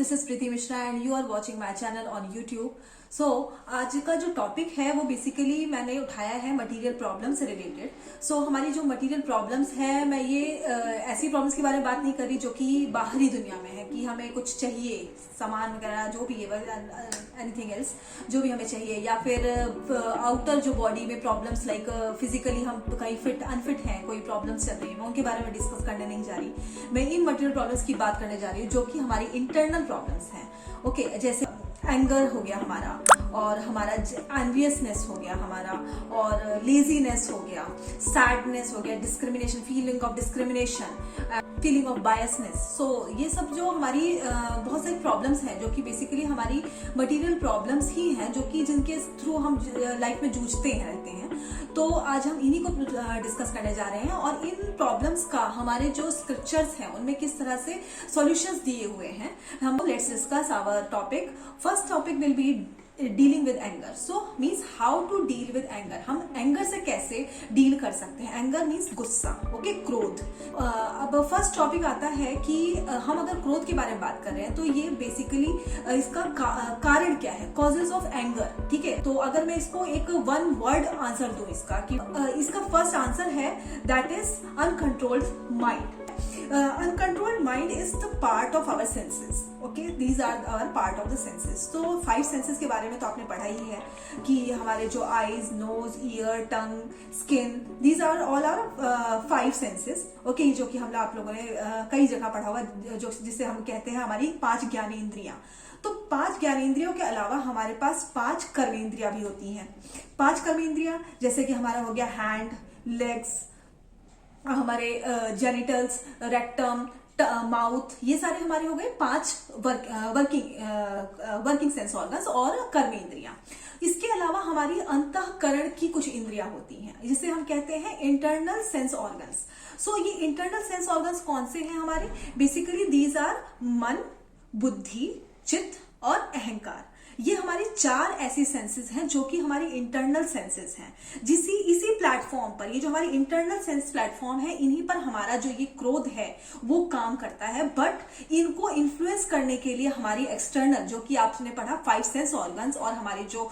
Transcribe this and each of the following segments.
This is Preeti Mishra and you are watching my channel on YouTube. So आज का जो topic है वो बेसिकली मैंने उठाया है मटेरियल प्रॉब्लम से रिलेटेड। सो हमारी जो मटेरियल प्रॉब्लम्स है, मैं ये ऐसी प्रॉब्लम्स के बारे में बात नहीं कर रही जो कि बाहरी दुनिया में है कि हमें कुछ चाहिए, सामान वगैरह जो भी है, एनीथिंग एल्स जो भी हमें चाहिए, या फिर आउटर जो बॉडी में प्रॉब्लम्स लाइक फिजिकली हम कहीं फिट अनफिट हैं, कोई प्रॉब्लम्स चल रही है, मैं उनके बारे में डिस्कस करने नहीं जा रही। मैं इन मटेरियल प्रॉब्लम्स की बात करने जा रही हूँ जो कि हमारी इंटरनल प्रॉब्लम्स हैं। ओके, जैसे एंगर हो गया हमारा, और हमारा एनवियसनेस हो गया हमारा, और लेजीनेस हो गया, सैडनेस हो गया, discrimination, feeling of discrimination, feeling of biasness. So ये सब जो हमारी बहुत सारी प्रॉब्लम्स हैं जो कि बेसिकली हमारी मटेरियल प्रॉब्लम्स ही हैं, जो कि जिनके थ्रू हम लाइफ में जूझते हैं रहते हैं। तो आज हम इन्हीं को डिस्कस करने जा रहे हैं, और इन प्रॉब्लम्स का हमारे जो स्क्रिप्चर्स हैं उनमें किस तरह से सॉल्यूशंस दिए हुए हैं। हम let's discuss our topic. First topic will be dealing with anger. So means how to deal with anger. हम एंगर से कैसे डील कर सकते हैं। एंगर मीन्स गुस्सा, ओके, क्रोध। अब फर्स्ट टॉपिक आता है कि हम अगर क्रोध के बारे में बात कर रहे हैं तो ये बेसिकली इसका कारण क्या है, कॉजेज ऑफ एंगर। ठीक है, तो अगर मैं इसको एक वन वर्ड आंसर दूं इसका कि इसका फर्स्ट आंसर है that is uncontrolled mind. Uncontrolled mind is the part of our senses. Okay, these are our part of the senses. तो 5 senses के बारे में तो आपने पढ़ा ही है कि हमारे जो eyes, nose, ear, tongue, skin, these are all our 5 senses. Okay, जो कि आप लोगों ने कई जगह पढ़ा हुआ, जो जिसे हम कहते हैं हमारी 5 ज्ञानेंद्रियां। तो 5 ज्ञानेंद्रियों के अलावा हमारे पास 5 कर्मेंद्रियां भी होती हैं। 5 कर्मेंद्रियां जैसे कि हमारा हो गया हैंड, लेग्स, हमारे जेनिटल्स, रेक्टम, माउथ, ये सारे हमारे हो गए 5 वर्किंग सेंस ऑर्गन्स और कर्मेंद्रियां। इसके अलावा हमारी अंतःकरण की कुछ इंद्रियां होती हैं जिसे हम कहते हैं इंटरनल सेंस ऑर्गन्स। सो ये इंटरनल सेंस ऑर्गन्स कौन से हैं हमारे? बेसिकली दीज आर मन, बुद्धि, चित्त और अहंकार। ये हमारी 4 ऐसी सेंसेस हैं जो कि हमारी इंटरनल सेंसेस हैं। इसी प्लेटफॉर्म पर, ये जो हमारी इंटरनल सेंस प्लेटफॉर्म है, इन्हीं पर हमारा जो ये क्रोध है वो काम करता है। बट इनको इन्फ्लुएंस करने के लिए हमारी एक्सटर्नल, जो कि आपने पढ़ा 5 सेंस ऑर्गन्स, और हमारी जो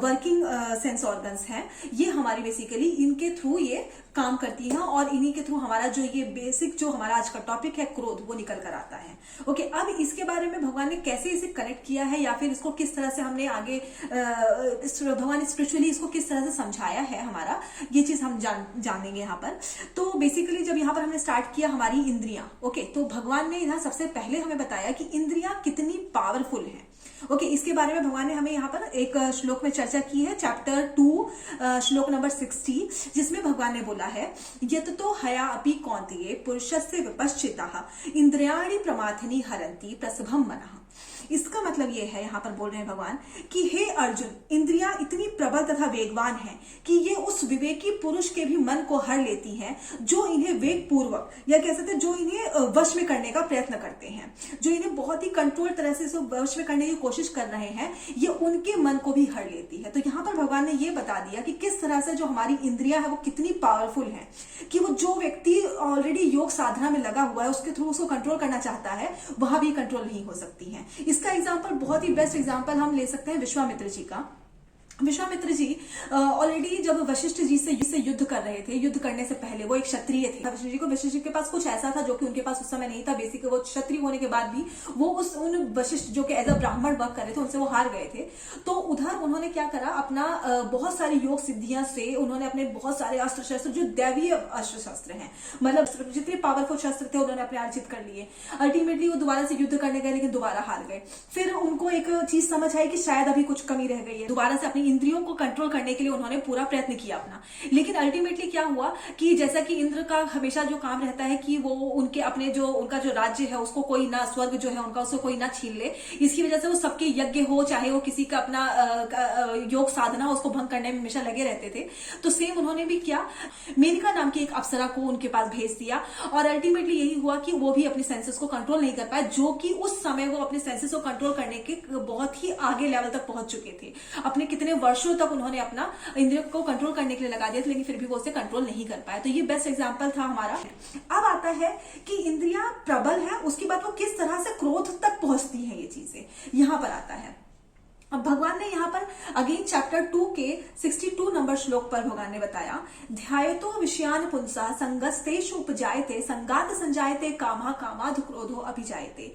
वर्किंग सेंस ऑर्गन्स हैं, ये हमारी बेसिकली इनके थ्रू ये काम करती है, और इन्हीं के थ्रू हमारा जो ये बेसिक जो हमारा आज का टॉपिक है क्रोध, वो निकल कर आता है। ओके, अब इसके बारे में भगवान ने कैसे इसे कनेक्ट किया है, या फिर इसको किस तरह से हमने आगे भगवान स्पिरिचुअली इसको किस तरह से समझाया है हमारा, ये चीज हम जानेंगे यहाँ पर। तो बेसिकली जब यहाँ पर हमने स्टार्ट किया हमारी इंद्रियां, ओके, तो भगवान ने यहाँ सबसे पहले हमें बताया कि इंद्रियां कितनी पावरफुल हैं। ओके, इसके बारे में भगवान ने हमें यहाँ पर एक श्लोक में चर्चा की है, चैप्टर 2 श्लोक नंबर 60, जिसमें भगवान ने बोला है, यततो हया अपि कौन्तेय पुरुषस्य विपश्चिताः इंद्रियाणि प्रमाथिनी हरन्ति प्रसभम मनः। इसका मतलब ये है, यहाँ पर बोल रहे हैं भगवान कि हे अर्जुन, इंद्रियां इतनी प्रबल तथा वेगवान हैं कि ये उस विवेकी पुरुष के भी मन को हर लेती हैं जो इन्हें वेग पूर्वक, या कह सकते हैं जो इन्हें वश में करने का प्रयत्न करते हैं, जो इन्हें बहुत ही कंट्रोल तरह से वश में करने की कोशिश कर रहे हैं, ये उनके मन को भी हर लेती है। तो यहाँ पर भगवान ने ये बता दिया कि किस तरह से जो हमारी इंद्रियां है वो कितनी पावरफुल है, कि वो जो व्यक्ति ऑलरेडी योग साधना में लगा हुआ है उसके थ्रू उसको कंट्रोल करना चाहता है, वहां भी कंट्रोल नहीं हो सकती है। इसका एग्जांपल, बहुत ही बेस्ट एग्जांपल हम ले सकते हैं विश्वामित्र जी का। विश्वामित्र जी ऑलरेडी जब वशिष्ठ जी से युद्ध कर रहे थे, युद्ध करने से पहले वो एक क्षत्रिय थे। वशिष्ठ जी के पास कुछ ऐसा था जो कि उनके पास उस समय नहीं था। बेसिकली वो क्षत्रिय होने के बाद भी वो उन वशिष्ठ जो कि एज अ ब्राह्मण वर्क कर रहे थे, उनसे वो हार गए थे। तो उधर उन्होंने क्या करा, अपना बहुत सारी योग सिद्धियां से उन्होंने अपने बहुत सारे अस्त्र शस्त्र, जो दैवीय अस्त्र शस्त्र हैं, मतलब जितने पावरफुल शस्त्र थे, उन्होंने अपने अर्जित कर लिए। अल्टीमेटली वो दोबारा से युद्ध करने गए, लेकिन दोबारा हार गए। फिर उनको एक चीज समझ आई कि शायद अभी कुछ कमी रह गई है। दोबारा से अपनी इंद्रियों को कंट्रोल करने के लिए उन्होंने पूरा प्रयत्न किया अपना, लेकिन अल्टीमेटली क्या हुआ कि जैसा कि इंद्र का हमेशा जो काम रहता है कि वो उनके अपने जो उनका जो राज्य है उसको कोई ना, स्वर्ग जो है उनका, उसको कोई ना छीन ले। इसकी वजह से वो सबके यज्ञ हो, चाहे वो किसी का अपना योग साधना हो, उसको भंग करने में हमेशा लगे रहते थे। तो सेम उन्होंने भी किया, मेनका नाम की एक अप्सरा को उनके पास भेज दिया, और अल्टीमेटली यही हुआ कि वो भी अपने सेंसेस को कंट्रोल नहीं कर पाए, जो कि उस समय वो अपने सेंसेस को कंट्रोल करने के बहुत ही आगे लेवल तक पहुंच चुके थे। अपने कितने वर्षों तक उन्होंने अपना इंद्रियों को कंट्रोल करने के लिए लगा दिया था, लेकिन फिर भी वो उसे कंट्रोल नहीं कर पाया। तो ये बेस्ट एग्जांपल था हमारा। अब आता है कि इंद्रियां प्रबल है, उसके बाद वो किस तरह से क्रोध तक पहुंचती है, ये चीजें यहां पर आता है। अब भगवान ने यहाँ पर अगेन चैप्टर 2 के 62 नंबर श्लोक पर भगवान ने बताया, ध्यायतो विषयान पुंसा संगस्तेषु उपजायते संगात संजायते कामा कामाद क्रोधो अभिजायते।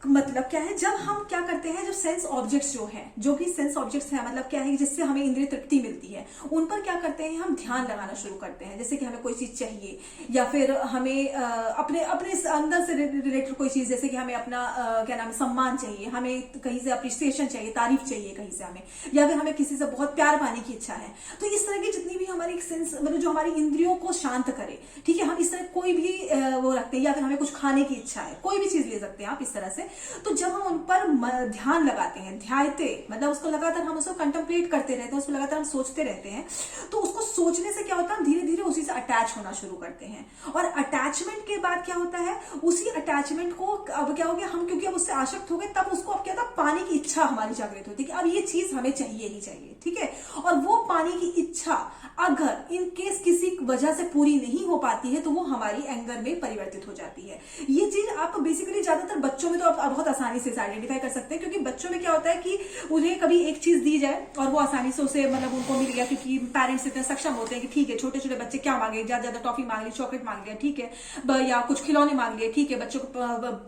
मतलब क्या है, जब हम क्या करते हैं, जो सेंस ऑब्जेक्ट्स जो हैं, जो भी सेंस ऑब्जेक्ट्स हैं, मतलब क्या है जिससे हमें इंद्रिय तृप्ति मिलती है, उन पर क्या करते हैं, हम ध्यान लगाना शुरू करते हैं। जैसे कि हमें कोई चीज चाहिए, या फिर हमें अपने अपने अंदर से रिलेटेड कोई चीज, जैसे कि हमें अपना क्या नाम है, सम्मान चाहिए, हमें कहीं से अप्रिसिएशन चाहिए, तारीफ चाहिए कहीं से हमें, या फिर हमें किसी से बहुत प्यार पाने की इच्छा है। तो इस तरह की जितनी भी हमारी सेंस, मतलब जो हमारी इंद्रियों को शांत करे, ठीक है, हम इस तरह कोई भी वो रखते हैं, या फिर हमें कुछ खाने की इच्छा है, कोई भी चीज ले सकते हैं आप इस तरह से। तो जब हम उन पर ध्यान लगाते हैं, ध्यायते मतलब उसको लगातार हम उसको कंटेम्पलेट करते रहते हैं, उसको लगातार हम सोचते रहते हैं, तो उसको सोचने से क्या होता है, हम धीरे धीरे उसी से अटैच होना शुरू करते हैं। और अटैचमेंट के बाद क्या होता है, उसी अटैचमेंट को अब क्या हो गया, हम क्योंकि अब उससे आसक्त हो गए, तब उसको अब क्या होता है, पाने की इच्छा हमारी जागृत होती है कि अब ये चीज हमें चाहिए ही चाहिए, ठीक है। और वो पाने की इच्छा अगर इन केस किसी वजह से पूरी नहीं हो पाती है, तो वो हमारी एंगर में परिवर्तित हो जाती है। ये चीज आप बेसिकली ज्यादातर बच्चों में तो आप बहुत आसानी से आइडेंटिफाई कर सकते हैं, क्योंकि बच्चों में क्या होता है कि उन्हें कभी एक चीज दी जाए और वो आसानी से उसे मतलब उनको मिल गया, क्योंकि पेरेंट्स इतने सक्षम होते हैं कि ठीक है, छोटे छोटे बच्चे क्या मांगे, ज्यादा ज्यादा टॉफी मांग ली, चॉकलेट मांग लिया, ठीक है, या कुछ खिलौने मांग लिए, ठीक है, बच्चों को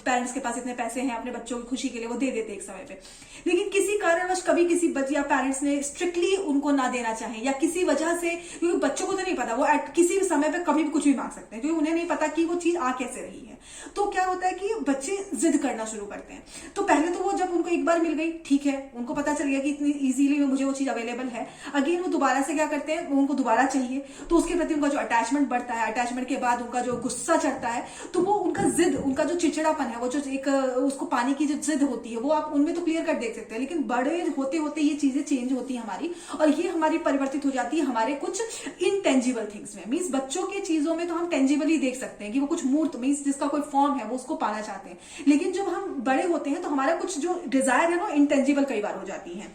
पेरेंट्स के पास इतने पैसे हैं, अपने बच्चों की खुशी के लिए वो दे देते एक समय पे। लेकिन किसी कारणवश कभी किसी बच्चे या पेरेंट्स ने स्ट्रिक्टली उनको ना देना चाहे, या किसी वजह से, क्योंकि बच्चों को तो नहीं पता, वो किसी भी समय पे कभी भी कुछ भी मांग सकते हैं, क्योंकि उन्हें नहीं पता कि वो चीज आ कैसे रही है। तो क्या होता है कि बच्चे जिद करना शुरू करते हैं। तो पहले तो वो जब उनको एक बार मिल गई, ठीक है, उनको पता चल गया कि इतनी इजीली में मुझे वो चीज अवेलेबल है, अगेन वो दोबारा से क्या करते हैं, उनको दोबारा चाहिए, तो उसके प्रति उनका जो अटैचमेंट बढ़ता है, अटैचमेंट के बाद उनका जो गुस्सा चढ़ता है, तो वो उनका जिद, उनका जो चिड़चिड़ापन है, वो जो एक उसको पाने की जो जिद होती है, वो आप उनमें तो क्लियर कर देख सकते हैं। लेकिन बड़े होते होते ये चीजें चेंज होती है हमारी, और ये हमारी परिवर्तित हो जाती है हमारे कुछ इनटेंजिबल थिंग्स में। मीन्स बच्चों के चीजों में तो हम टेंजिबली देख सकते हैं कि वो कुछ मूर्त, मीन्स जिसका कोई फॉर्म है, वो उसको पाना चाहते हैं। लेकिन जब हम बड़े होते हैं तो हमारा कुछ जो डिजायर है ना, इंटेंजिबल कई बार हो जाती है।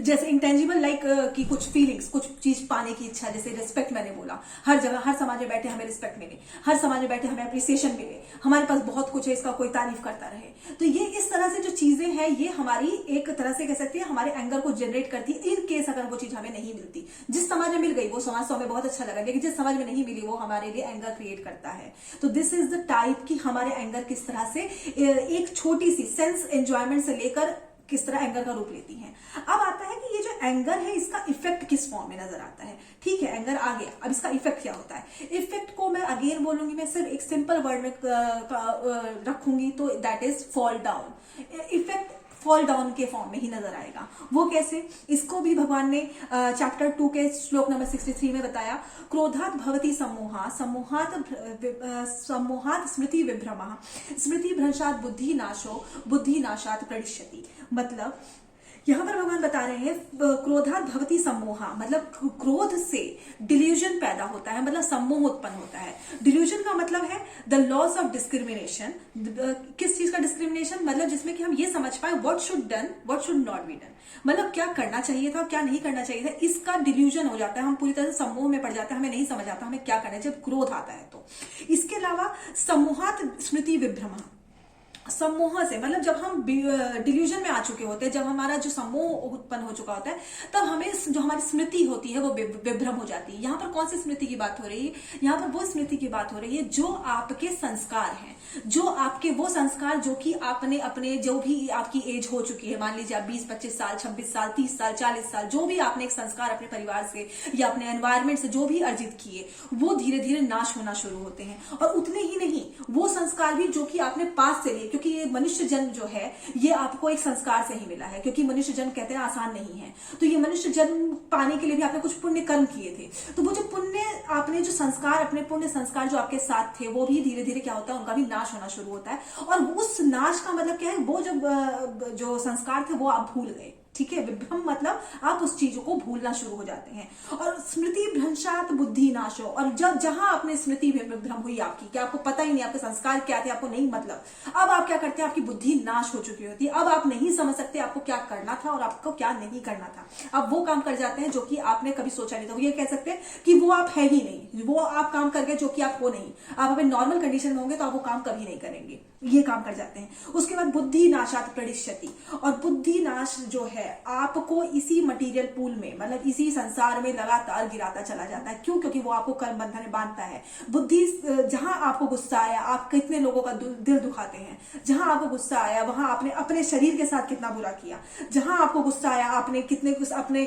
जैसे इंटेंजिबल लाइक कि कुछ फीलिंग्स, कुछ चीज पाने की इच्छा, जैसे रिस्पेक्ट मैंने बोला, हर जगह हर समाज में बैठे हमें रिस्पेक्ट मिले, हर समाज में बैठे हमें अप्रिसिएशन मिले, हमारे पास बहुत कुछ है, इसका कोई तारीफ करता रहे। तो ये इस तरह से जो चीजें हैं, ये हमारी एक तरह से कह सकते हैं हमारे एंगर को जनरेट करती है, इन केस अगर वो चीज हमें नहीं मिलती। जिस समाज में मिल गई वो समाज से हमें बहुत अच्छा लगा, लेकिन जिस समाज में नहीं मिली वो हमारे लिए एंगर क्रिएट करता है। तो दिस इज द टाइप की हमारे एंगर किस तरह से एक छोटी सी सेंस एंजॉयमेंट से लेकर किस तरह एंगर का रूप लेती है। अब आता है कि ये जो एंगर है, इसका इफेक्ट किस फॉर्म में नजर आता है। ठीक है, एंगर आ गया, अब इसका इफेक्ट क्या होता है। इफेक्ट को मैं अगेन बोलूंगी, मैं सिर्फ एक सिंपल वर्ड में रखूंगी, तो that is fall down. Effect fall down के फॉर्म में ही नजर आएगा। वो कैसे, इसको भी भगवान ने चैप्टर 2 के श्लोक नंबर 63 में बताया, क्रोधात भवति सम्मोहा सम्मोहात स्मृति विभ्रमः स्मृति भ्रंशात बुद्धि नाशो बुद्धि नाशात प्रणश्यति। मतलब यहां पर भगवान बता रहे हैं, क्रोधात भवति सम्मोहा, मतलब क्रोध से डिल्यूजन पैदा होता है, मतलब सम्मोह उत्पन्न होता है। डिल्यूजन का मतलब है द लॉस ऑफ डिस्क्रिमिनेशन। किस चीज का डिस्क्रिमिनेशन, मतलब जिसमें कि हम ये समझ पाए what should done, what should not be done, मतलब क्या करना चाहिए था, क्या नहीं करना चाहिए था, इसका डिल्यूजन हो जाता है। हम पूरी तरह से सम्मोह में पड़ जाते हैं, हमें नहीं समझ आता हमें क्या करना है जब क्रोध आता है। तो इसके अलावा सम्मोहात स्मृति विभ्रम, सम्मोह से मतलब जब हम डिल्यूजन में आ चुके होते हैं, जब हमारा जो सम्मोह उत्पन्न हो चुका होता है, तब हमें जो हमारी स्मृति होती है वो विभ्रम हो जाती है। यहाँ पर कौन सी स्मृति की बात हो रही है, यहाँ पर वो स्मृति की बात हो रही है जो आपके संस्कार हैं, जो आपके वो संस्कार जो कि आपने अपने जो भी आपकी एज हो चुकी है, मान लीजिए आप 20-25 साल, 26 साल, 30 साल, 40 साल, जो भी आपने एक संस्कार अपने परिवार से या अपने एनवायरमेंट से जो भी अर्जित किए, वो धीरे धीरे नाश होना शुरू होते हैं। और उतने ही नहीं, वो संस्कार भी जो कि आपने पास से लिए, क्योंकि ये मनुष्य जन्म जो है ये आपको एक संस्कार से ही मिला है, क्योंकि मनुष्य जन्म कहते हैं आसान नहीं है। तो ये मनुष्य जन्म पाने के लिए भी आपने कुछ पुण्य कर्म किए थे, तो वो जो पुण्य आपने जो संस्कार, अपने पुण्य संस्कार जो आपके साथ थे, वो भी धीरे धीरे क्या होता है, उनका भी नाश होना शुरू होता है। और उस नाश का मतलब क्या है, वो जो संस्कार थे वो आप भूल गए, ठीक है, विभ्रम मतलब आप उस चीजों को भूलना शुरू हो जाते हैं। और स्मृति भ्रंशात बुद्धि नाशो, और जब जहां आपने स्मृति भ्रम हुई आपकी, कि आपको पता ही नहीं आपके संस्कार क्या थे, आपको नहीं मतलब, अब आप क्या करते हैं, आपकी बुद्धि नाश हो चुकी होती है। अब आप नहीं समझ सकते आपको क्या करना था और आपको क्या नहीं करना था। अब वो काम कर जाते हैं जो कि आपने कभी सोचा नहीं था। ये कह सकते हैं कि वो आप है ही नहीं, वो आप काम कर गए जो कि आप हो नहीं। आप अगर नॉर्मल कंडीशन में होंगे तो आप वो काम कभी नहीं करेंगे, ये काम कर जाते हैं। उसके बाद बुद्धि नाशात प्रणिश्यति, और बुद्धि नाश जो है आपको इसी मटेरियल पूल में, मतलब इसी संसार में लगातार गिराता चला जाता है। क्यों? क्योंकि वो आपको कर्म बंधन में बांधता है। बुद्धि, जहां आपको गुस्सा आया, आप कितने लोगों का दिल दुखाते हैं। जहां आपको गुस्सा आया वहां आपने अपने शरीर के साथ कितना बुरा किया। जहां आपको गुस्सा आया आपने कितने अपने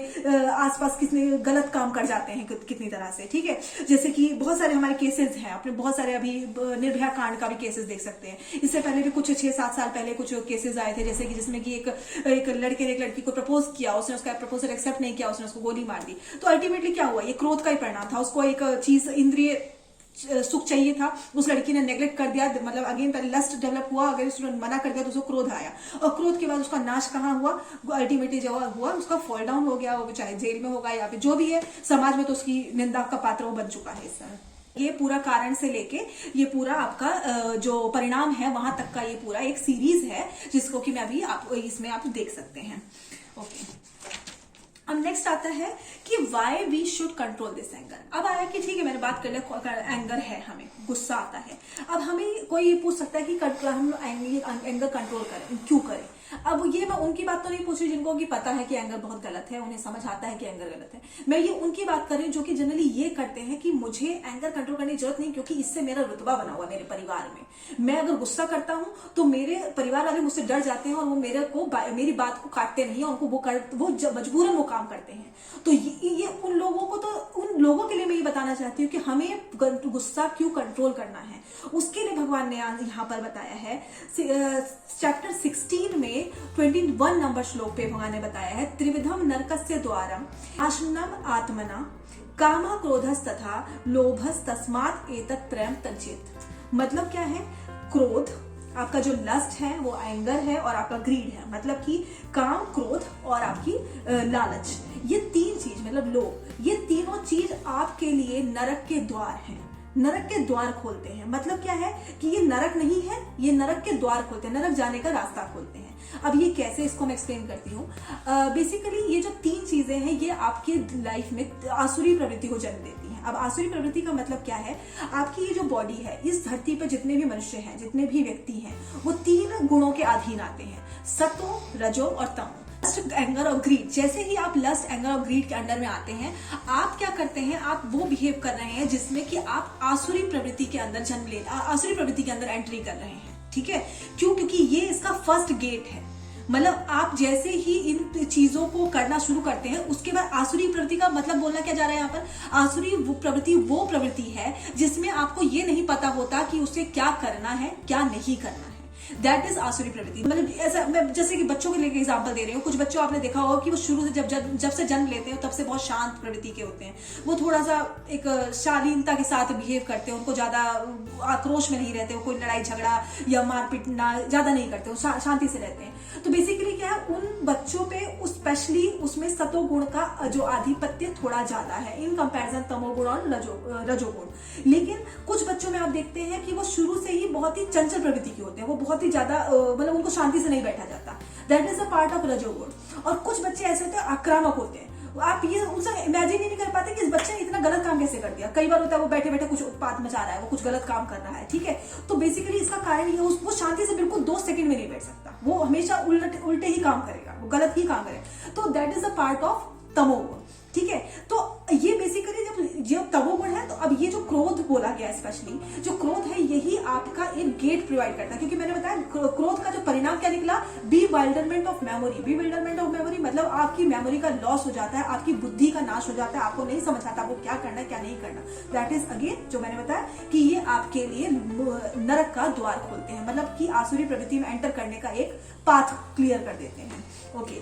आसपास कितने गलत काम कर जाते हैं कितनी तरह से, ठीक है। जैसे कि बहुत सारे हमारे केसेस हैं, अपने बहुत सारे अभी निर्भया कांड का भी केसेस देख सकते हैं। इससे पहले भी कुछ 6-7 साल पहले कुछ केसेस आए थे, जैसे कि जिसमें कि एक लड़के ने एक लड़की को प्रपोज किया, उसने उसका प्रपोजल एक्सेप्ट नहीं किया, उसने उसको गोली मार दी। तो अल्टीमेटली क्या हुआ, ये क्रोध का ही परिणाम था। उसको एक चीज, इंद्रिय सुख चाहिए था, उस लड़की ने नेग्लेक्ट कर दिया, मतलब अगेन पहले लस्ट डेवलप हुआ, अगर उसने मना कर दिया तो उसको क्रोध आया, और क्रोध के बाद उसका नाश कहाँ हुआ, अल्टीमेटली जो हुआ उसका फॉल डाउन हो गया, वो चाहे जेल में होगा या फिर जो भी है, समाज में तो उसकी निंदा का पात्र वो बन चुका है इस समय। ये पूरा कारण से लेके ये पूरा आपका जो परिणाम है वहां तक का ये पूरा एक सीरीज है, जिसको कि मैं अभी आप इसमें आप देख सकते हैं। ओके, अब नेक्स्ट आता है कि why we should control this anger. अब आया कि ठीक है, मैंने बात कर लिया, एंगर है, हमें गुस्सा आता है। अब हमें कोई पूछ सकता है कि हम एंगर कंट्रोल करें, क्यों करें। अब ये मैं उनकी बात तो नहीं पूछ रही जिनको कि पता है कि एंगर बहुत गलत है, उन्हें समझ आता है कि एंगर गलत है। मैं ये उनकी बात कर रही हूँ जो कि जनरली ये करते हैं कि मुझे एंगर कंट्रोल करने की जरूरत नहीं, क्योंकि इससे मेरा रुतबा बना हुआ मेरे परिवार में। मैं अगर गुस्सा करता हूं तो मेरे परिवार वाले मुझसे डर जाते हैं और वो मेरी बात को काटते नहीं है, उनको वो मजबूरन वो काम करते हैं। तो ये उन लोगों के लिए मैं ये बताना चाहती हूँ कि हमें गुस्सा क्यों कंट्रोल करना है। उसके लिए भगवान ने यहाँ पर बताया है, चैप्टर 16 में 21 नंबर श्लोक पे भगवान ने बताया है, त्रिविधम नरकस्य द्वारम आशनम आत्मना कामा क्रोधस तथा लोभस तस्मात् एतत् त्रयम् त्यजेत्। मतलब क्या है, क्रोध, आपका जो लस्ट है वो एंगर है, और आपका ग्रीड है, मतलब कि काम, क्रोध और आपकी लालच, ये तीन चीज मतलब लोभ, ये तीनों चीज आपके लिए नरक के द्वार हैं, नरक के द्वार खोलते हैं। मतलब क्या है कि ये नरक नहीं है, ये नरक के द्वार खोलते हैं, नरक जाने का रास्ता खोलते हैं। अब ये कैसे, इसको मैं एक्सप्लेन करती हूँ। बेसिकली ये जो तीन चीजें हैं ये आपके लाइफ में आसुरी प्रवृत्ति को जन्म देती हैं। अब आसुरी प्रवृत्ति का मतलब क्या है, आपकी ये जो बॉडी है, इस धरती पर जितने भी मनुष्य हैं, जितने भी व्यक्ति हैं, वो तीन गुणों के अधीन आते हैं, सतो, रजो और तमो। लस्ट, एंगर और ग्रीड। जैसे ही आप लस्ट, एंगर और ग्रीड के अंडर में आते हैं, आप क्या करते हैं, आप वो बिहेव कर रहे हैं जिसमें कि आप आसुरी प्रवृत्ति के अंदर आसुरी प्रवृत्ति के अंदर एंट्री कर रहे हैं। ठीक है, क्यों? क्योंकि ये इसका फर्स्ट गेट है। मतलब आप जैसे ही इन चीजों को करना शुरू करते हैं, उसके बाद आसुरी प्रवृत्ति का मतलब बोलना क्या जा रहा है यहाँ पर, आसुरी प्रवृत्ति वो प्रवृत्ति है जिसमें आपको ये नहीं पता होता कि उसे क्या करना है, क्या नहीं करना है। दैट इज आसुरी प्रवृत्ति। मतलब ऐसा, मैं जैसे कि बच्चों के लिए एग्जांपल दे रही हूँ। कुछ बच्चों आपने देखा होगा कि वो शुरू से जब से जन्म लेते हैं तब से बहुत शांत प्रवृत्ति के होते हैं। वो थोड़ा सा एक शालीनता के साथ बिहेव करते हैं, उनको ज्यादा आक्रोश में नहीं रहते, वो कोई लड़ाई झगड़ा या मारपीट ज्यादा नहीं करते, वो शांति से रहते हैं। तो बेसिकली क्या है, उन बच्चों पे स्पेशली उसमें सतोगुण का जो आधिपत्य थोड़ा ज्यादा है इन कंपैरिजन तमोगुण और रजोगुण। लेकिन कुछ बच्चों में आप देखते हैं कि वो शुरू से ही बहुत ही चंचल प्रवृत्ति के होते हैं, वो बहुत ही ज्यादा मतलब उनको शांति से नहीं बैठा जाता। That is a part of रजोगुण। और कुछ बच्चे ऐसे होते हैं आक्रामक होते हैं, आप ये उनसे इमेजिन ही नहीं कर पाते कि इस बच्चे ने इतना गलत काम कैसे कर दिया। कई बार होता है वो बैठे बैठे कुछ उत्पात मचा रहा है, वो कुछ गलत काम कर रहा है, ठीक है। तो बेसिकली इसका कारण ये, वो शांति से बिल्कुल 2 सेकंड में नहीं बैठ सकता, वो हमेशा उल्टे ही काम करेगा, वो गलत ही काम करेगा। तो that is a part of तमोगुण, ठीक है। तो ये बेसिकली जो तमोगुण है, तो अब ये जो क्रोध बोला गया, स्पेशली जो क्रोध है, यही आपका एक गेट प्रोवाइड करता है। क्योंकि मैंने बताया क्रोध का जो परिणाम क्या निकला, बीवाइल्डरमेंट ऑफ मेमोरी। बीवाइल्डरमेंट ऑफ मेमोरी मतलब आपकी मेमोरी का लॉस हो जाता है, आपकी बुद्धि का नाश हो जाता है, आपको नहीं समझ आता आपको क्या करना है क्या नहीं करना। दैट इज अगेन जो मैंने बताया कि ये आपके लिए नरक का द्वार खोलते हैं, मतलब कि आसुरी प्रवृत्ति में एंटर करने का एक पाथ क्लियर कर देते हैं। ओके,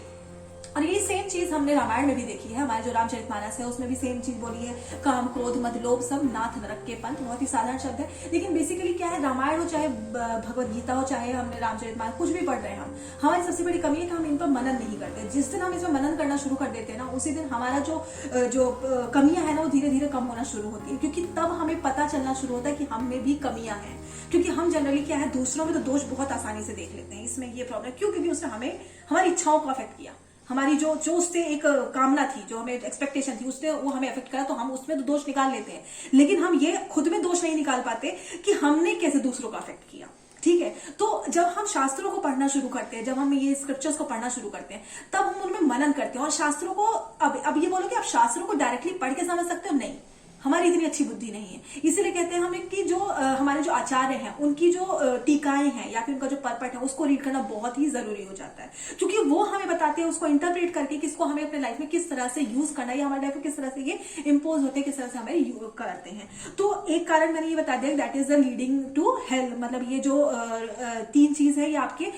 और यही सेम चीज हमने रामायण में भी देखी है, हमारे जो रामचरितमानस है उसमें भी सेम चीज बोली है, काम क्रोध मद लोभ सब नाथ नरक के पंथ। बहुत ही साधारण शब्द है, लेकिन बेसिकली क्या है, रामायण हो चाहे भगवत गीता हो चाहे हमने रामचरितमानस कुछ भी पढ़ रहे हैं हम, हमारी सबसे बड़ी कमी है कि हम इन पर मनन नहीं करते। जिस दिन हम इसमें मनन करना शुरू कर देते हैं ना, उसी दिन हमारा जो कमियां है ना वो धीरे धीरे कम होना शुरू होती है, क्योंकि तब हमें पता चलना शुरू होता है कि हम में भी कमियां हैं। क्योंकि हम जनरली क्या है, दूसरों में तो दोष बहुत आसानी से देख लेते हैं, इसमें ये प्रॉब्लम क्यों, क्योंकि उसने हमें हमारी इच्छाओं को अफेक्ट किया, हमारी जो उससे एक कामना थी, जो हमें एक्सपेक्टेशन थी, उसने वो हमें अफेक्ट करा, तो हम उसमें तो दोष निकाल लेते हैं, लेकिन हम ये खुद में दोष नहीं निकाल पाते कि हमने कैसे दूसरों को अफेक्ट किया। ठीक है, तो जब हम शास्त्रों को पढ़ना शुरू करते हैं, जब हम ये स्क्रिप्चर्स को पढ़ना शुरू करते हैं, तब हम उनमें मनन करते हैं। और शास्त्रों को अब ये बोलो कि आप शास्त्रों को डायरेक्टली पढ़ के समझ सकते हो, नहीं, हमारी इतनी अच्छी बुद्धि नहीं है। इसीलिए कहते हैं हमें कि जो हमारे जो आचार्य हैं उनकी जो टीकाएं हैं या फिर उनका जो परपट है उसको रीड करना बहुत ही जरूरी हो जाता है, क्योंकि वो हमें बताते हैं उसको इंटरप्रेट करके कि इसको हमें अपने लाइफ में किस तरह से यूज करना है, या हमारे लाइफ में किस तरह से ये इम्पोज होते हैं, किस तरह से हमें करते हैं। तो एक कारण मैंने ये बता दिया, that is the leading to hell, मतलब ये जो 3 चीज है ये आपके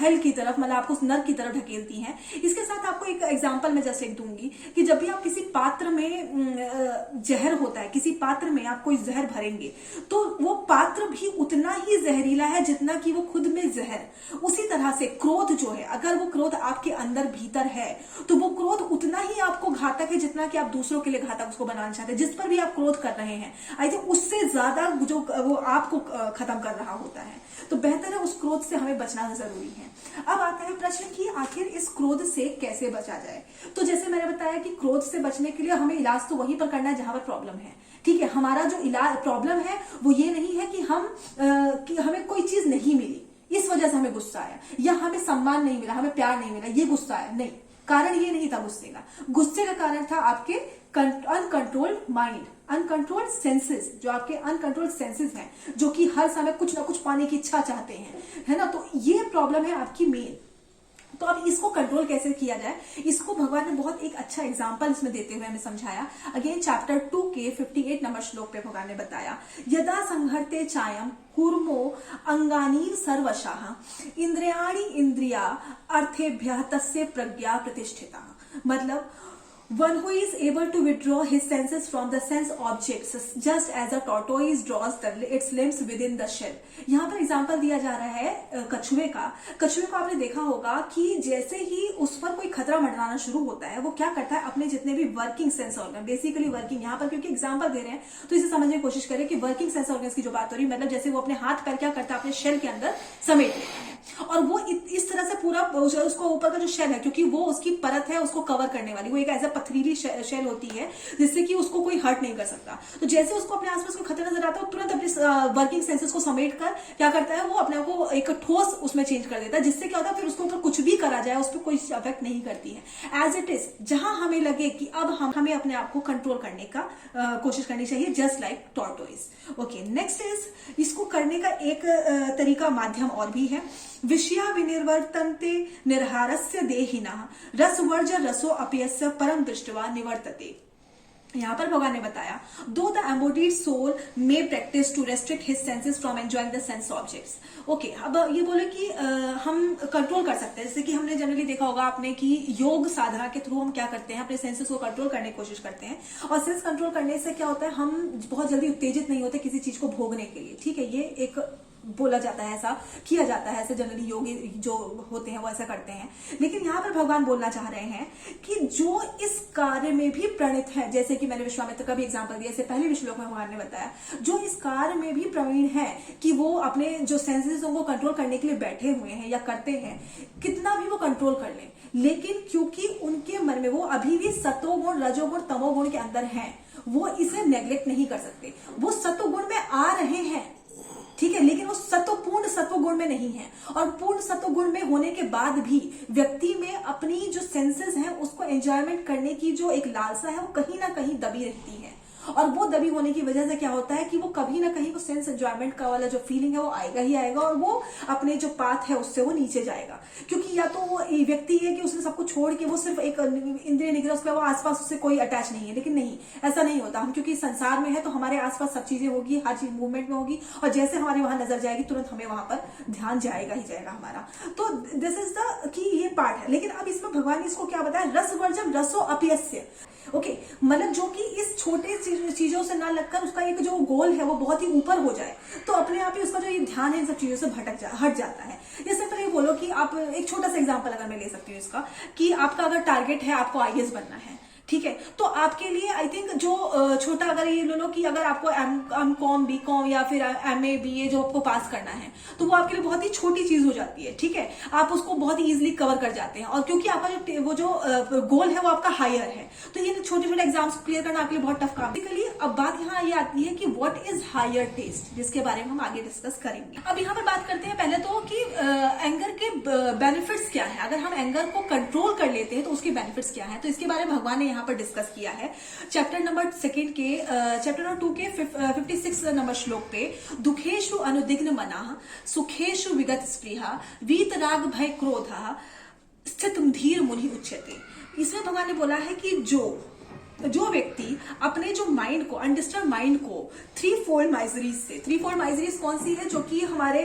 हेल की तरफ, मतलब आपको नर्क की तरफ ढकेलती हैं। इसके साथ आपको एक एग्जाम्पल मैं जस्ट एक दूंगी कि जब भी आप किसी पात्र में जहर होता है, किसी पात्र में आप कोई जहर भरेंगे तो वो पात्र भी उतना ही जहरीला है जितना कि वो खुद में जहर। उसी तरह से क्रोध जो है, अगर वो क्रोध आपके अंदर भीतर है तो वो क्रोध उतना ही आपको घातक है जितना कि आप दूसरों के लिए घातक उसको बनाना चाहते हैं। जिस पर भी आप क्रोध कर रहे हैं आई थिंक उससे ज्यादा जो वो आपको खत्म कर रहा होता है, तो बेहतर है उस क्रोध से हमें बचना जरूरी है। अब आता है प्रश्न कि आखिर इस क्रोध से कैसे बचा जाए। तो जैसे मैंने बताया कि क्रोध से बचने के लिए हमें इलाज तो वहीं पर करना है जहां पर प्रॉब्लम है। ठीक है, हमारा जो इलाज प्रॉब्लम है वो ये नहीं है कि हमें कोई चीज नहीं मिली इस वजह से हमें गुस्सा आया, या हमें सम्मान नहीं मिला, हमें प्यार नहीं मिला, ये गुस्सा आया, नहीं, कारण ये नहीं था गुस्से का। गुस्से का कारण था आपके अनकंट्रोल्ड माइंड, अनकंट्रोल्ड सेंसेस, जो आपके अनकंट्रोल्ड सेंसेस हैं, जो कि हर समय कुछ ना कुछ पाने की इच्छा चाहते हैं, है ना। तो ये प्रॉब्लम है आपकी मेन। तो अब इसको कंट्रोल कैसे किया जाए, इसको भगवान ने बहुत एक अच्छा एग्जाम्पल इसमें देते हुए हमें समझाया। अगेन चैप्टर 2 के 58 नंबर श्लोक पे भगवान ने बताया, यदा संहर्ते चायम कूर्मो अंगानी सर्वशाह इंद्रियाणि इंद्रिया अर्थेभ्यः तस्य प्रज्ञा प्रतिष्ठिता। मतलब one who is able to withdraw his senses from the sense objects just as a tortoise draws its limbs within the shell। यहाँ पर एग्जाम्पल दिया जा रहा है कछुए का। कछुए को आपने देखा होगा कि जैसे ही उस पर कोई खतरा मंडराना शुरू होता है वो क्या करता है, अपने जितने भी working sense organ, basically working यहाँ पर क्योंकि एग्जाम्पल दे रहे हैं तो इसे समझने की कोशिश करें कि वर्किंग सेंस ऑर्गन की जो बात हो रही है, मतलब जैसे वो अपने हाथ पैर क्या करता है, अपने शेल के अंदर समेट लेता है, और वो इस तरह से पूरा उसको ऊपर का जो शेल है, क्योंकि वो उसकी परत है उसको कवर करने वाली, वो एक ऐसा पथरीली शेल होती है जिससे कि उसको कोई हर्ट नहीं कर सकता। तो जैसे उसको अपने आसपास कोई खतरा नजर आता है, तुरंत अपने वर्किंग सेंसेस को समेट कर क्या करता है, वो अपने आप को एक ठोस उसमें चेंज कर देता है, जिससे क्या होता है फिर उसके ऊपर कुछ भी करा जाए उस पर कोई अफेक्ट नहीं करती है। एज इट इज, जहां हमें लगे कि अब हमें अपने आप को कंट्रोल करने का कोशिश करनी चाहिए, just like tortoise. Okay, next is, इसको करने का एक तरीका माध्यम और भी है। विषया विनिर्वर्तन्ते निर्हारस्य देहिनः रसवर्ज रसो अपयस्य परम दृष्ट्वा निवर्तते। यहाँ पर भगवान ने बताया, though the embodied soul may practice to restrict his senses from enjoying the sense objects. Okay, अब ये बोले कि हम कंट्रोल कर सकते हैं, जैसे कि हमने जनरली देखा होगा आपने कि योग साधना के थ्रू हम क्या करते हैं, अपने सेंसेस को कंट्रोल करने की कोशिश करते हैं, और सेंस कंट्रोल करने से क्या होता है, हम बहुत जल्दी उत्तेजित नहीं होते किसी चीज को भोगने के लिए। ठीक है, ये एक बोला जाता है, ऐसा किया जाता है, ऐसे जनरली योगी जो होते हैं वो ऐसा करते हैं। लेकिन यहाँ पर भगवान बोलना चाह रहे हैं कि जो इस कार्य में भी प्रणित है, जैसे कि मैंने विश्वामित्र का भी एग्जांपल दिया, इससे पहले भी श्लोक में भगवान ने बताया, जो इस कार्य में भी प्रवीण है कि वो अपने जो सेंसेस को कंट्रोल करने के लिए बैठे हुए हैं या करते हैं, कितना भी वो कंट्रोल कर लें, लेकिन क्योंकि उनके मन में वो अभी भी सतोगुण रजोगुण तमोगुण के अंदर है, वो इसे नेग्लेक्ट नहीं कर सकते। वो सतोगुण में आ रहे हैं, ठीक है, लेकिन वो पूर्ण सत्वगुण में नहीं है, और पूर्ण सत्वगुण में होने के बाद भी व्यक्ति में अपनी जो सेंसेस हैं उसको एंजॉयमेंट करने की जो एक लालसा है वो कहीं ना कहीं दबी रहती है। और वो दबी होने की वजह से क्या होता है कि वो कभी ना कहीं वो सेंस एंजॉयमेंट का वाला जो फीलिंग है वो आएगा ही आएगा, और वो अपने जो पाथ है उससे वो नीचे जाएगा। क्योंकि या तो वो व्यक्ति है कि उसने सब कुछ छोड़ के वो सिर्फ एक इंद्रिय निग्रह, उसके वो आसपास उससे कोई अटैच नहीं है, लेकिन नहीं, ऐसा नहीं होता। हम क्योंकि संसार में है तो हमारे आसपास सब चीजें होगी, हर चीज मूवमेंट में होगी, और जैसे हमारे वहां नजर जाएगी तुरंत हमें वहां पर ध्यान जाएगा ही जाएगा हमारा। तो दिस इज द कि ये पार्ट है। लेकिन अब इसमें भगवान ने इसको क्या बताया, रस वर्जम रसो अपयस्य। ओके, मतलब जो कि इस छोटे चीजों से ना लगकर उसका एक जो गोल है वो बहुत ही ऊपर हो जाए, तो अपने आप ही उसका जो ये ध्यान है इन सब चीजों से हट जाता है। जैसे पर ये बोलो कि आप एक छोटा सा एग्जांपल अगर मैं ले सकती हूँ इसका, कि आपका अगर टारगेट है आपको आईएएस बनना है, ठीक है, तो आपके लिए आई थिंक जो छोटा, अगर ये लो कि अगर आपको एम कॉम बी कॉम या फिर MA BA जो आपको पास करना है, तो वो आपके लिए बहुत ही छोटी चीज हो जाती है, ठीक है, आप उसको बहुत ही इजीली कवर कर जाते हैं, और क्योंकि आपका वो जो गोल है वो आपका हायर है, तो ये छोटे छोटे एग्जाम्स क्लियर करना आपके लिए बहुत टफ काम है। अब बात यहाँ ये आती है कि व्हाट इज हायर टेस्ट, जिसके बारे में हम आगे डिस्कस करेंगे। अब यहाँ पर बात करते हैं पहले तो कि एंगर के बेनिफिट्स क्या है। अगर हम एंगर को कंट्रोल कर लेते हैं तो उसके बेनिफिट्स क्या है, तो इसके बारे में भगवान ने पर डिस्कस किया है चैप्टर नंबर 2 के 56 नंबर श्लोक पे, दुखेशु अनुदिग्न मनाः सुखेशु विगत स्पृहा वीतराग भय क्रोधः स्थितम् धीर मुनि उच्यते। इसमें भगवान ने बोला है कि जो व्यक्ति अपने जो माइंड को, अनडिस्टर्ब माइंड को थ्री फोल्ड माइजरीज से, थ्री फोल्ड माइजरीज कौन सी है, जो कि हमारे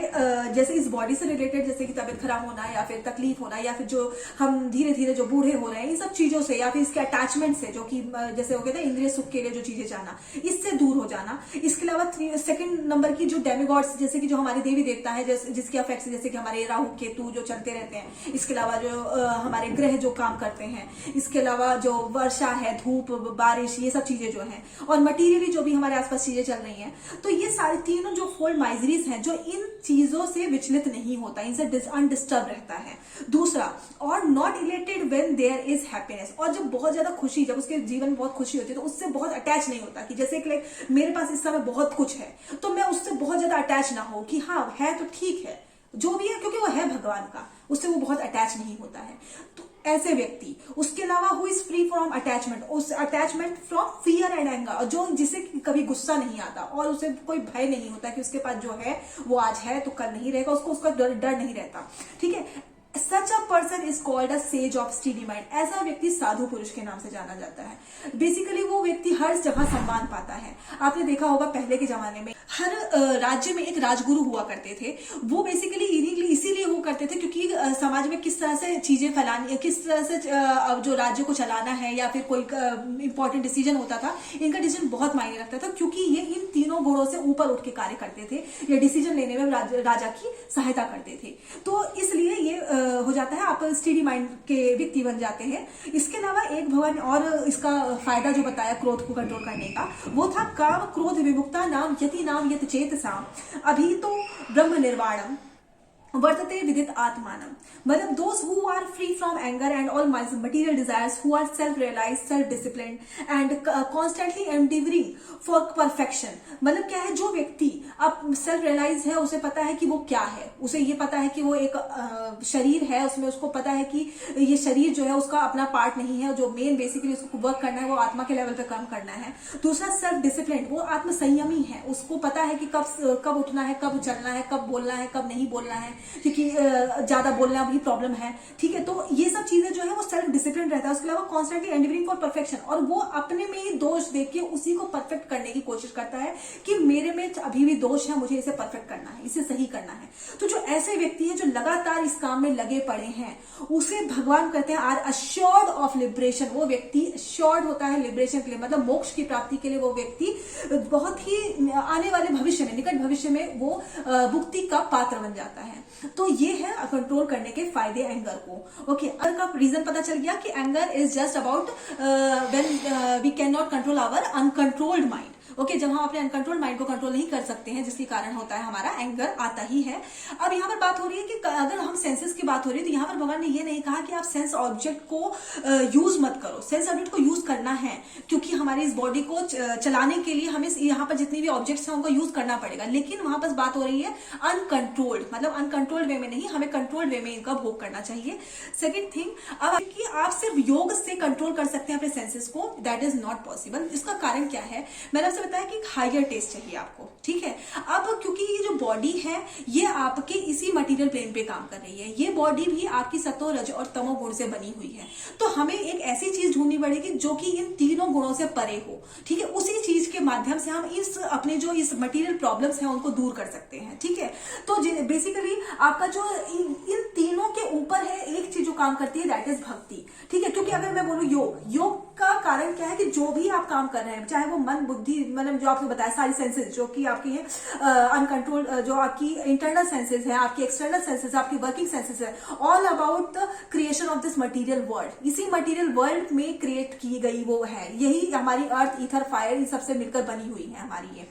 जैसे इस बॉडी से रिलेटेड, जैसे कि तबियत खराब होना या फिर तकलीफ होना या फिर जो हम धीरे धीरे जो बूढ़े हो रहे हैं, इन सब चीजों से, या फिर इसके अटैचमेंट से, जो कि जैसे हो गया था इंद्रिय सुख के लिए जो चीजें चाहना, इससे दूर हो जाना। इसके अलावा सेकंड नंबर की जो डेमिगॉड्स, जैसे कि जो हमारे देवी देवता है, जिसके अफेक्ट, जैसे कि हमारे राहु केतु जो चलते रहते हैं, इसके अलावा जो हमारे ग्रह जो काम करते हैं, इसके अलावा जो वर्षा है, धूप, बारिश, ये सब चीजें जो हैं, और मटीरियली जो भी हमारे आसपास चीजें चल रही हैं, तो ये सारी तीनों जो फोल्ड माइजरीज हैं, जो इन चीजों से विचलित नहीं होता, इनसे अनडिस्टर्ब रहता है। दूसरा, और not elated when there is happiness, और जब बहुत ज्यादा खुशी, जब उसके जीवन में बहुत खुशी होती है, तो उससे बहुत अटैच नहीं होता, कि जैसे कि मेरे पास इस समय बहुत कुछ है तो मैं उससे बहुत ज्यादा अटैच ना हो, कि हाँ है तो ठीक है जो भी है, क्योंकि वो है भगवान का, उससे वो बहुत अटैच नहीं होता है। तो ऐसे व्यक्ति, उसके अलावा who is free from attachment, उस attachment from fear and anger, जो जिसे कभी गुस्सा नहीं आता और उसे कोई भय नहीं होता कि उसके पास जो है वो आज है तो कल नहीं रहेगा, उसको उसका डर नहीं रहता, ठीक है। Such a person is called a sage of steady mind, ऐसा व्यक्ति साधु पुरुष के नाम से जाना जाता है। बेसिकली वो व्यक्ति हर जगह सम्मान पाता है। आपने देखा होगा पहले के जमाने में हर राज्य में एक राजगुरु हुआ करते थे। वो बेसिकली इसीलिए वो करते थे क्योंकि समाज में किस तरह से चीजें फैलानी, किस तरह से जो राज्य को चलाना है या फिर कोई इंपॉर्टेंट डिसीजन होता था, इनका डिसीजन बहुत मायने रखता था, क्योंकि ये इन तीनों गुणों से ऊपर उठ के कार्य करते थे, ये डिसीजन लेने में राजा की सहायता करते थे। तो इसलिए ये हो जाता है, आप स्टेडी माइंड के व्यक्ति बन जाते हैं। इसके अलावा एक भगवान और इसका फायदा जो बताया क्रोध को कंट्रोल करने का, वो था काम क्रोध विमुक्ता नाम यति नाम यत चेतसा अभी तो ब्रह्म निर्वाणम वर्तते विदित आत्मानम, मतलब those who are free from anger and all material desires, who are self realize, self discipline and constantly endeavoring for perfection. मतलब क्या है, जो व्यक्ति अब सेल्फ रियलाइज है, उसे पता है कि वो क्या है, उसे ये पता है कि वो एक शरीर है, उसमें उसको पता है कि ये शरीर जो है उसका अपना पार्ट नहीं है, जो मेन बेसिकली उसको वर्क करना है वो आत्मा के लेवल पे काम करना है। दूसरा सेल्फ डिसिप्लिन, वो आत्म संयमी है, उसको पता है कि कब उठना है, कब चलना है, कब बोलना है, कब नहीं बोलना है, क्योंकि ज्यादा बोलना भी प्रॉब्लम है, ठीक है। तो ये सब चीजें जो है वो सेल्फ डिसिप्लिन रहता है। उसके अलावा कॉन्स्टेंटली एंडिवरिंग फॉर परफेक्शन, और वो अपने में ही दोष देख के उसी को परफेक्ट करने की कोशिश करता है कि मेरे में अभी भी दोष है, मुझे इसे परफेक्ट करना है, इसे सही करना है। तो जो ऐसे व्यक्ति हैं जो लगातार इस काम में लगे पड़े हैं, उसे भगवान कहते हैं आर अश्योर्ड ऑफ लिबरेशन। वो व्यक्ति अश्योर्ड होता है लिबरेशन के लिए, मतलब मोक्ष की प्राप्ति के लिए वो व्यक्ति बहुत ही आने वाले भविष्य में, निकट भविष्य में वो मुक्ति का पात्र बन जाता है। तो ये है कंट्रोल करने के फायदे एंगर को। ओके, एंगर का रीजन पता चल गया कि anger is just about when we can not control our uncontrolled mind. Okay, जब हम अपने अनकंट्रोल्ड माइंड को कंट्रोल नहीं कर सकते हैं, जिसके कारण होता है हमारा एंगर आता ही है। अब यहाँ पर बात हो रही है कि अगर हम सेंसेस की बात हो रही है तो यहाँ पर भगवान ने ये नहीं कहा कि आप सेंस ऑब्जेक्ट को यूज मत करो। सेंस ऑब्जेक्ट को यूज करना है, क्योंकि हमारी इस बॉडी को चलाने के लिए हमें यहाँ पर जितनी भी ऑब्जेक्ट्स हैं उनको यूज करना पड़ेगा। लेकिन वहां पर बात हो रही है अनकंट्रोल्ड, मतलब अनकंट्रोल्ड वे में नहीं, हमें कंट्रोल्ड वे में इनका भोग करना चाहिए। सेकेंड थिंग, अब कि आप सिर्फ योग से कंट्रोल कर सकते हैं अपने सेंसेस को, दैट इज नॉट पॉसिबल। इसका कारण क्या है, मैंने आपसे बताया कि हायर टेस्ट चाहिए आपको, ठीक है। अब क्योंकि ये जो बॉडी है ये आपके इसी मटेरियल प्लेन पे काम कर रही है, ये बॉडी भी आपकी सतो, रज और तमो गुण से बनी हुई है, तो हमें एक ऐसी चीज ढूंढनी पड़ेगी जो कि इन तीनों गुणों से परे हो, ठीक है। उसी चीज के माध्यम से हम इस अपने जो इस मटेरियल प्रॉब्लम्स हैं उनको दूर कर सकते हैं, ठीक है। तो बेसिकली आपका जो इन तीनों के ऊपर है एक चीज जो काम करती है, दैट इज भक्ति, ठीक है। क्योंकि अगर मैं बोलूं योग का कारण क्या है कि जो भी आप काम कर रहे हैं, चाहे वो मन, बुद्धि, मतलब जो आपको बताया सारी सेंसेस जो कि आपकी है अनकंट्रोल, जो आपकी इंटरनल सेंसेस है, आपकी एक्सटर्नल सेंसेस, आपकी वर्किंग सेंसेस है, all about the creation of this material world. इसी मटेरियल वर्ल्ड में क्रिएट की गई वो है, यही हमारी अर्थ, ईथर, फायर, इन सबसे मिलकर बनी हुई है हमारी ये।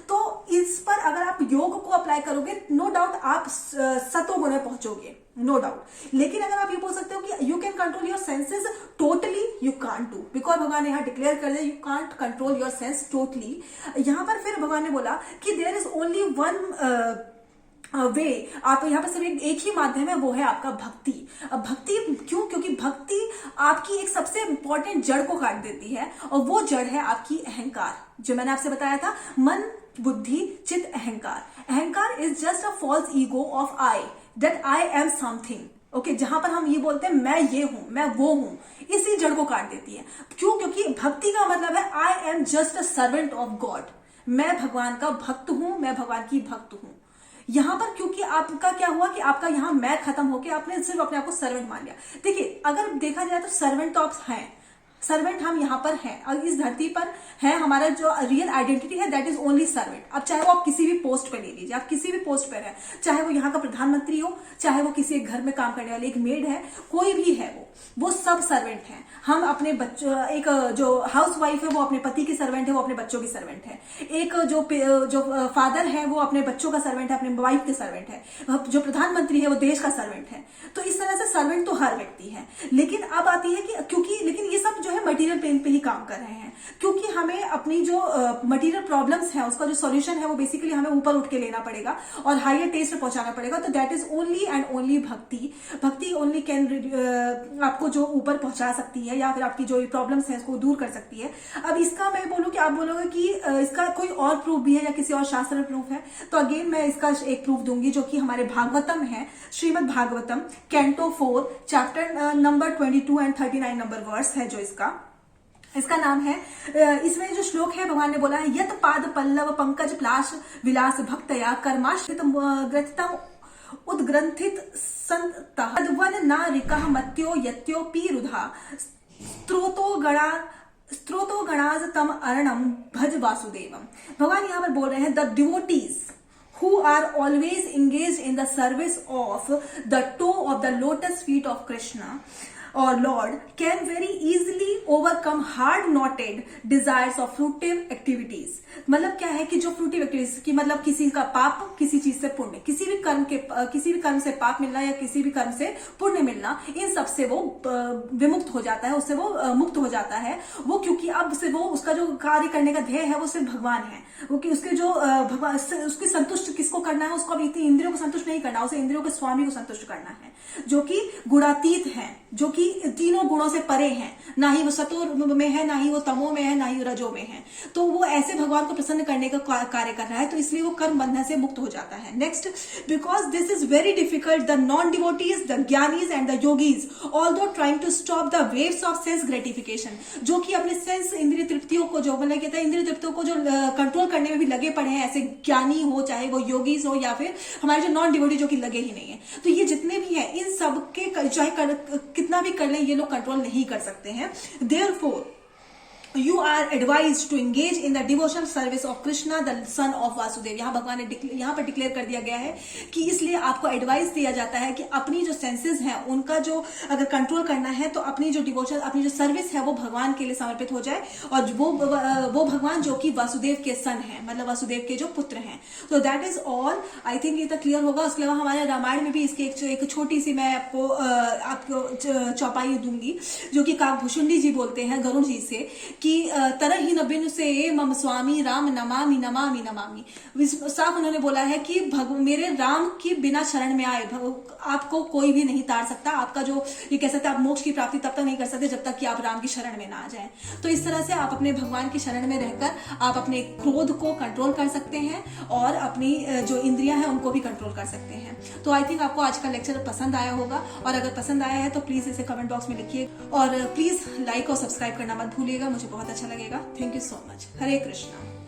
तो इस पर अगर आप योग को अप्लाई करोगे, नो डाउट आप सतोगुण में पहुंचोगे, नो डाउट। लेकिन अगर आप ये बोल सकते हो कि you can control your senses totally, you can't do, because भगवान ने यहाँ डिक्लेयर कर दिया you can't control your sense totally. यहाँ पर फिर भगवान ने बोला कि there is only one way, आप यहाँ पर सिर्फ एक ही माध्यम है, वो है आपका भक्ति। अब भक्ति क्यों? क्योंकि भक्ति आपकी एक सबसे इंपॉर्टेंट जड़ को काट देती है, और वो जड़ है आपकी अहंकार, जो मैंने आपसे बताया था, मन, बुद्धि, चित्त, अहंकार। अहंकार is just a false ego of I, that I am something, okay, जहां पर हम ये बोलते हैं मैं ये हूं, मैं वो हूं, इसी जड़ को काट देती है। क्यों? क्योंकि भक्ति का मतलब है I am just a servant of God, मैं भगवान का भक्त हूं, मैं भगवान की भक्त हूं। यहां पर क्योंकि आपका क्या हुआ कि आपका यहां मैं खत्म होके आपने सिर्फ अपने आप को सर्वेंट मान लिया। देखिए, अगर देखा जाए तो सर्वेंट तो आप हैं, सर्वेंट हम यहाँ पर हैं, और इस धरती पर है, हमारा जो रियल आइडेंटिटी है दैट इज ओनली सर्वेंट। अब चाहे वो आप किसी भी पोस्ट पे ले लीजिए, आप किसी भी पोस्ट पर है, चाहे वो यहाँ का प्रधानमंत्री हो, चाहे वो किसी एक घर में काम करने वाले एक मेड है, कोई भी है, वो सब सर्वेंट हैं। हम अपने बच्चों, एक जो हाउस वाइफ है वो अपने पति की सर्वेंट है, वो अपने बच्चों की सर्वेंट है। एक जो फादर है वो अपने बच्चों का सर्वेंट है, अपने वाइफ के सर्वेंट है। जो प्रधानमंत्री है वो देश का सर्वेंट है। तो इस तरह से सर्वेंट तो हर व्यक्ति है। लेकिन अब आती है कि क्योंकि लेकिन ये सब जो है मटेरियल प्लेन पे ही काम कर रहे हैं, क्योंकि हमें अपनी जो मटेरियल प्रॉब्लम्स है उसका जो सॉल्यूशन है वो बेसिकली हमें ऊपर उठ के लेना पड़ेगा और हायर टेस्ट पे पहुंचाना पड़ेगा। तो that is only and only भक्ति। भक्ति ओनली कैन आपको जो ऊपर पहुंचा सकती है, या फिर आपकी जो प्रॉब्लम्स है उसको दूर कर सकती है। अब इसका मैं बोलूं कि आप बोलोगे कि इसका कोई और प्रूफ भी है या किसी और शास्त्र में प्रूफ है, तो अगेन मैं इसका एक प्रूफ दूंगी जो कि हमारे भागवतम है, Shrimad Bhagavatam canto 4 chapter number 22 and 39 number verse है जो इसका नाम है। इसमें जो श्लोक है भगवान ने बोला है, यत पाद पल्लव पंकज प्लाश विलास भक्तया कर्माश्रित ग्रथितम उद्ग्रंथित संतवन ना रिकह मत्यो यत्योपि रुधा स्त्रोतो गणाज तम अरणम भज वासुदेवम। भगवान यहाँ पर बोल रहे हैं, the devotees who are always engaged in the service of the toe of the lotus feet of Krishna or Lord can very easily overcome hard-knotted desires of fruitive activities। मतलब क्या है कि जो fruitive activities की मतलब किसी का पाप, किसी चीज से पुण्य, किसी भी कर्म से पाप मिलना या किसी भी कर्म से पुण्य मिलना, इन सब से वो विमुक्त हो जाता है, उससे वो मुक्त हो जाता है वो, क्योंकि अब से वो उसका जो कार्य करने का ध्येय है वो सिर्फ भगवान है। क्योंकि उसके जो भगवान उसकी संतुष्ट किसको करना है, उसको अभी इंद्रियों को संतुष्ट नहीं करना, उसे इंद्रियों के स्वामी को संतुष्ट करना है, जो कि गुणातीत है, जो कि तीनों गुणों से परे हैं, ना ही वो सतो में है, ना ही वो तमो में है, ना ही रजो में है। तो वो ऐसे भगवान को प्रसन्न करने का कार्य कर रहा है, तो इसलिए वो कर्म बंधन से मुक्त हो जाता है। Next, because this is very difficult, the non devotees, the ज्ञानीज एंड द योगीज although trying to stop the waves of sense gratification, जो कि अपने सेंस इंद्रिय तृप्तियों को, जो मतलब कहता है इंद्रिय तृप्तियों को जो कंट्रोल करने में भी लगे पड़े हैं, ऐसे ज्ञानी हो, चाहे वो योगीज हो, या फिर हमारे जो नॉन डिवोटी जो कि लगे ही नहीं है। तो ये जितने भी हैं, इन सब के चाहे कितना भी कर लें, ये लोग कंट्रोल नहीं कर सकते हैं। Therefore You are advised to engage in the devotional service of Krishna, the son of Vasudev. यहाँ भगवान ने यहाँ पर डिक्लेयर कर दिया गया है कि इसलिए आपको एडवाइस दिया जाता है कि अपनी जो सेंसेस हैं उनका जो अगर कंट्रोल करना है तो अपनी जो डिवोशन, अपनी जो सर्विस है वो भगवान के लिए समर्पित हो जाए, और वो भगवान जो कि वासुदेव के सन है, मतलब वासुदेव के जो पुत्र हैं. तो that is all. I think ये तो क्लियर होगा. उसके अलावा हमारे रामायण में भी इसकी एक छोटी सी मैं आपको चौपाई दूंगी, जो कि काकभूषुंडी जी बोलते हैं गरुड़ जी से कि तरह ही न बिन से मम स्वामी राम नमामि नमामि नमामि. साफ उन्होंने बोला है कि मेरे राम की बिना शरण में आए आपको कोई भी नहीं तार सकता. आपका जो ये कह सकते हैं, आप मोक्ष की प्राप्ति तब तक नहीं कर सकते जब तक कि आप राम की शरण में ना आ जाएं. तो इस तरह से आप अपने भगवान की शरण में रहकर आप अपने क्रोध को कंट्रोल कर सकते हैं और अपनी जो इंद्रियां हैं उनको भी कंट्रोल कर सकते हैं. तो आई थिंक आपको आज का लेक्चर पसंद आया होगा, और अगर पसंद आया है तो प्लीज इसे कमेंट बॉक्स में लिखिए, और प्लीज लाइक और सब्सक्राइब करना मत भूलिएगा. मुझे बहुत अच्छा लगेगा. Thank you so much. Hare Krishna.